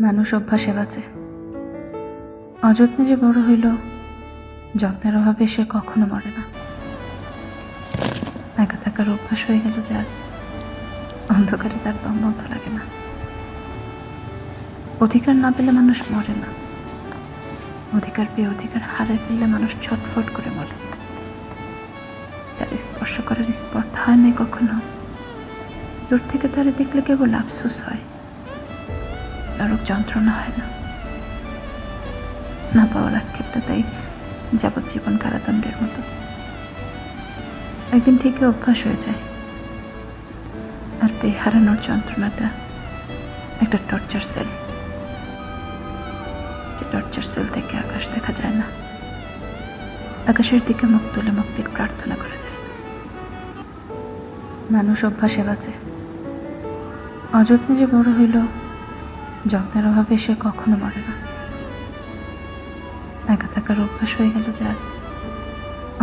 মানুষ অভ্যাসে বাঁচে। অযত্নে যে বড় হইল, যত্নের অভাবে সে কখনো মরে না। একা থাকার অভ্যাস হয়ে গেল যার, অন্ধকারে তার দম বন্ধ লাগে না। অধিকার না পেলে মানুষ মরে না, অধিকার পেয়ে অধিকার হারায় ফেললে মানুষ ছটফট করে মরে। যার স্পর্শ করার স্পর্ধা হয় নাই কখনো, দূর থেকে তারে দেখলে কেবল আফসোস হয়, নরক যন্ত্রণা হয় না। না পাওয়ার আক্ষেপটা তাই যাবজ্জীবন কারাদণ্ডের মতো। একদিন ঠিকই অভ্যাস হয়ে যায়, আর পেয়ে হারানোর যন্ত্রণাটা একটা টর্চার সেল। যে টর্চার সেল থেকে আকাশ দেখা যায় না, আকাশের দিকে মুখ তুলে মুক্তির প্রার্থনা করা যায় না। মানুষ অভ্যাসে বাঁচে। অযত্নে যে বড় হইল, যত্নের অভাবে সে কখনো মরে না। একা থাকার অভ্যাস হয়ে গেল যার,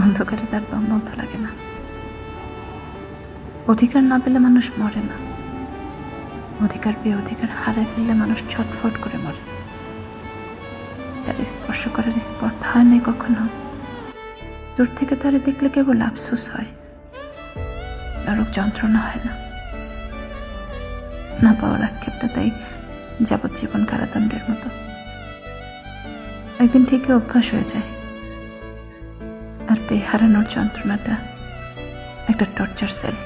অন্ধকারে তার দম বন্ধ লাগে না। অধিকার না পেলে মানুষ মরে না, অধিকার পেয়ে অধিকার হারায় ফেললে মানুষ ছটফট করে মরে। যার স্পর্শ করার স্পর্ধা হয় নাই কখনো, দূর থেকে তারে দেখলে কেবল আফসোস হয়, নরক যন্ত্রণা হয় না। না পাওয়ার আক্ষেপটা তাই যাবজ্জীবন কারাদণ্ডের মতো। একদিন ঠিকই অভ্যাস হয়ে যায়, আর পেয়ে হারানোর যন্ত্রণাটা একটা টর্চার সেল।